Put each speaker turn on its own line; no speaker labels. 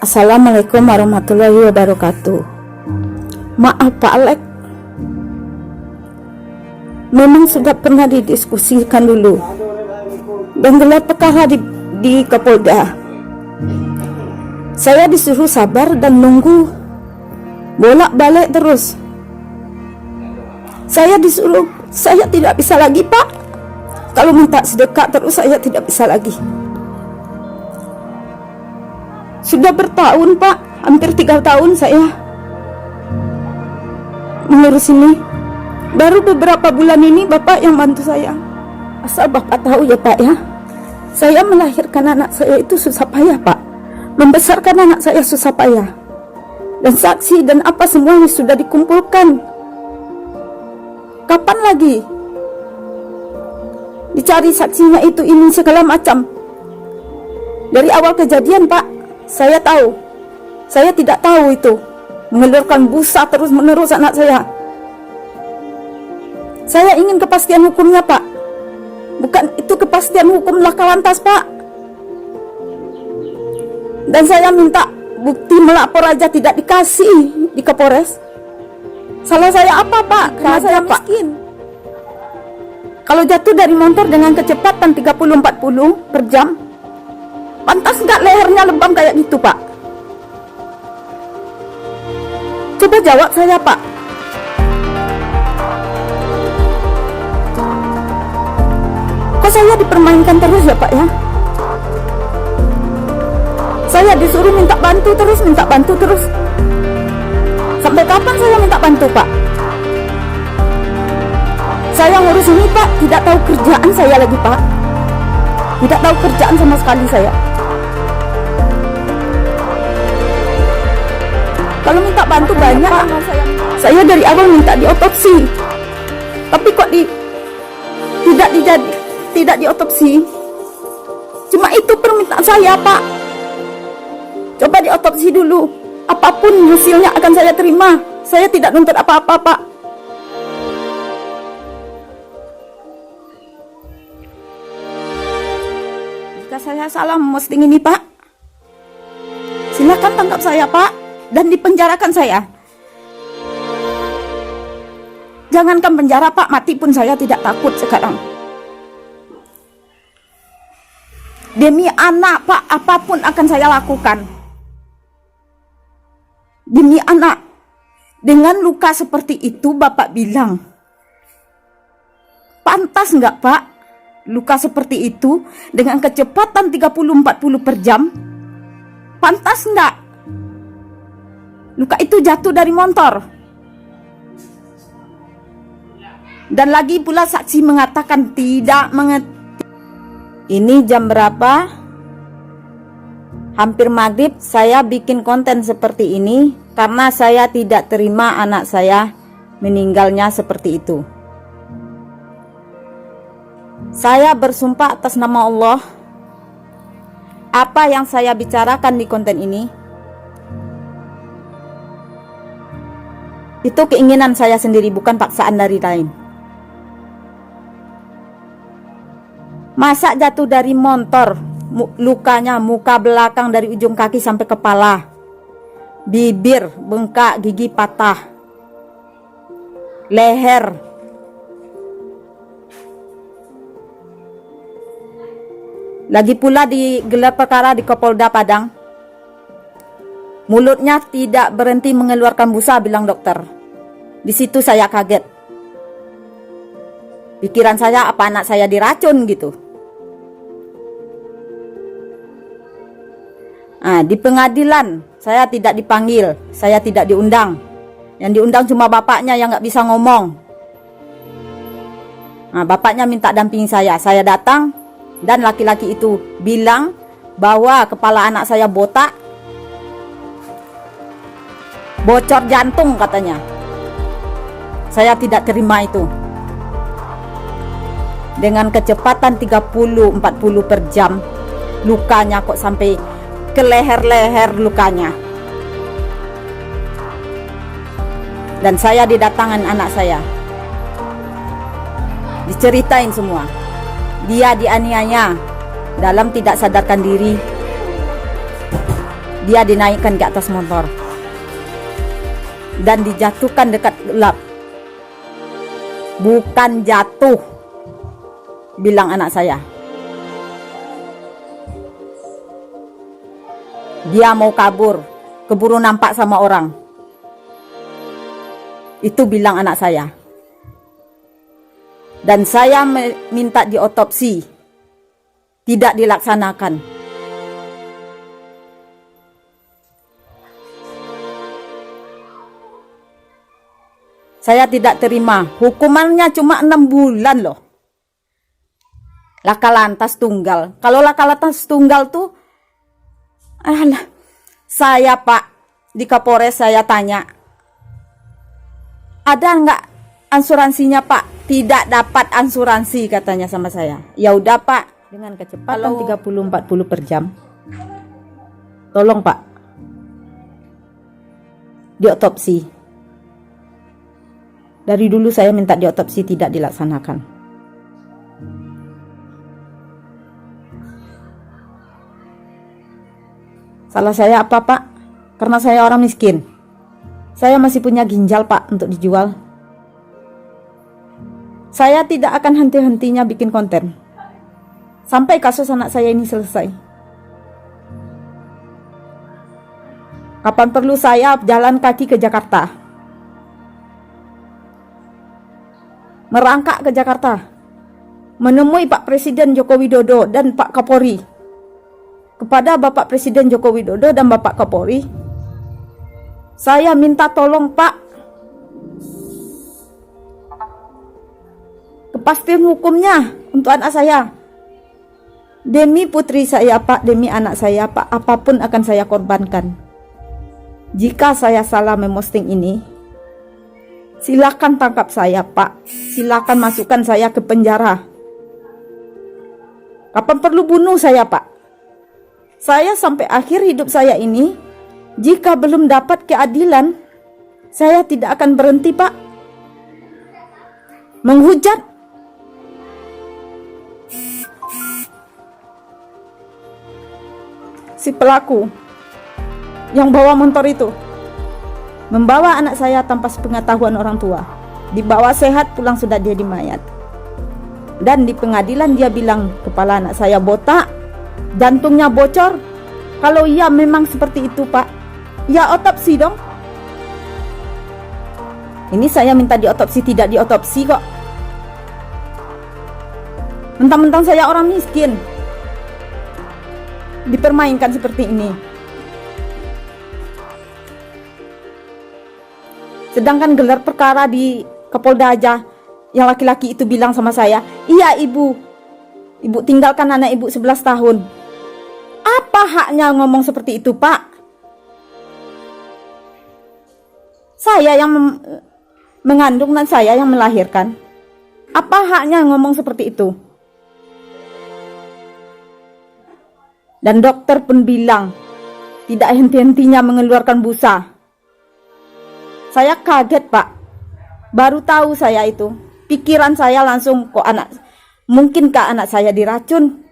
Assalamualaikum warahmatullahi wabarakatuh. Maaf Pak Alek, memang sudah pernah didiskusikan dulu dan gelar perkara di Kapolda. Saya disuruh sabar dan nunggu, bolak-balik terus. Saya disuruh, saya tidak bisa lagi Pak. Kalau minta sedekah terus saya tidak bisa lagi. Sudah bertahun Pak, hampir 3 tahun saya mengurus ini. Baru beberapa bulan ini Bapak yang bantu saya. Asal Bapak tahu ya Pak ya, saya melahirkan anak saya itu susah payah Pak. Membesarkan anak saya susah payah. Dan saksi dan apa semuanya sudah dikumpulkan. Kapan lagi dicari saksinya itu ini segala macam. Dari awal kejadian Pak, saya tahu, saya tidak tahu itu mengeluarkan busa terus menerus anak saya. Saya ingin kepastian hukumnya Pak, bukan itu kepastian hukum laka lantas Pak. Dan saya minta bukti melapor aja tidak dikasih di Kapolres. Salah saya apa Pak? Karena saya miskin. Kalau jatuh dari motor dengan kecepatan 30-40 per jam, pantas nggak lehernya lebam kayak gitu Pak? Coba jawab saya Pak. Kok saya dipermainkan terus ya Pak ya? Saya disuruh minta bantu terus. Sampai kapan saya minta bantu Pak? Saya ngurus ini Pak, tidak tahu kerjaan saya lagi Pak. Tidak tahu kerjaan sama sekali saya. Kalau minta bantu banyak, saya dari awal minta diotopsi. Tapi kok tidak diotopsi. Cuma itu permintaan saya Pak. Coba diotopsi dulu. Apapun hasilnya akan saya terima. Saya tidak nuntut apa-apa Pak. Jika saya salah memposting ini Pak, silakan tangkap saya Pak dan dipenjarakan saya. Jangankan penjara Pak, mati pun saya tidak takut sekarang. Demi anak Pak, apapun akan saya lakukan. Demi anak. Dengan luka seperti itu Bapak bilang, pantas nggak Pak? Luka seperti itu dengan kecepatan 30-40 per jam, pantas nggak? Luka itu jatuh dari motor. Dan lagi pula saksi mengatakan tidak mengerti. Ini jam berapa? Hampir maghrib. Saya bikin konten seperti ini karena saya tidak terima anak saya meninggalnya seperti itu. Saya bersumpah atas nama Allah, apa yang saya bicarakan di konten ini itu keinginan saya sendiri, bukan paksaan dari lain. Masa jatuh dari motor, lukanya muka belakang dari ujung kaki sampai kepala, bibir bengkak, gigi patah, leher. Lagi pula digelar perkara di Kapolda Padang. Mulutnya tidak berhenti mengeluarkan busa, bilang dokter. Di situ saya kaget. Pikiran saya, apa anak saya diracun gitu. Nah, di pengadilan saya tidak dipanggil, saya tidak diundang. Yang diundang cuma bapaknya yang nggak bisa ngomong. Nah, bapaknya minta dampingi saya datang. Dan laki-laki itu bilang bahwa kepala anak saya botak, bocor jantung katanya. Saya tidak terima itu. Dengan kecepatan 30-40 per jam, lukanya kok sampai ke leher-leher lukanya. Dan saya didatangkan anak saya, diceritain semua. Dia dianiaya dalam tidak sadarkan diri. Dia dinaikkan ke atas motor dan dijatuhkan dekat gelap. Bukan jatuh, bilang anak saya. Dia mau kabur, keburu nampak sama orang. Itu bilang anak saya. Dan saya minta diotopsi, tidak dilaksanakan. Saya tidak terima. Hukumannya cuma 6 bulan loh. Laka lantas tunggal. Kalau laka lantas tunggal tuh, saya Pak di Kapolres saya tanya, ada nggak asuransinya Pak? Tidak dapat asuransi katanya sama saya. Ya udah Pak, dengan kecepatan 30-40 per jam. Tolong Pak, diotopsi. Dari dulu saya minta diotopsi, tidak dilaksanakan. Salah saya apa Pak? Karena saya orang miskin. Saya masih punya ginjal Pak untuk dijual. Saya tidak akan henti-hentinya bikin konten sampai kasus anak saya ini selesai. Kapan perlu saya jalan kaki ke Jakarta, merangkak ke Jakarta, menemui Pak Presiden Joko Widodo dan Pak Kapolri. Kepada Bapak Presiden Joko Widodo dan Bapak Kapolri, saya minta tolong Pak, kepastian hukumnya untuk anak saya. Demi putri saya Pak, demi anak saya Pak, apapun akan saya korbankan. Jika saya salah memposting ini, silakan tangkap saya Pak, silakan masukkan saya ke penjara. Kapan perlu bunuh saya Pak. Saya sampai akhir hidup saya ini, jika belum dapat keadilan, saya tidak akan berhenti Pak menghujat. Si pelaku yang bawa motor itu membawa anak saya tanpa sepengetahuan orang tua. Dibawa sehat pulang sudah dia mayat. Dan di pengadilan dia bilang kepala anak saya botak, jantungnya bocor. Kalau iya memang seperti itu Pak, ya otopsi dong. Ini saya minta diotopsi, tidak diotopsi kok. Mentang-mentang saya orang miskin, dipermainkan seperti ini. Sedangkan gelar perkara di Kapolda aja, yang laki-laki itu bilang sama saya, iya ibu tinggalkan anak ibu 11 tahun. Apa haknya ngomong seperti itu Pak? Saya yang mengandung dan saya yang melahirkan. Apa haknya ngomong seperti itu? Dan dokter pun bilang tidak henti-hentinya mengeluarkan busa. Saya kaget Pak, baru tahu saya itu. Pikiran saya langsung, kok mungkinkah anak saya diracun?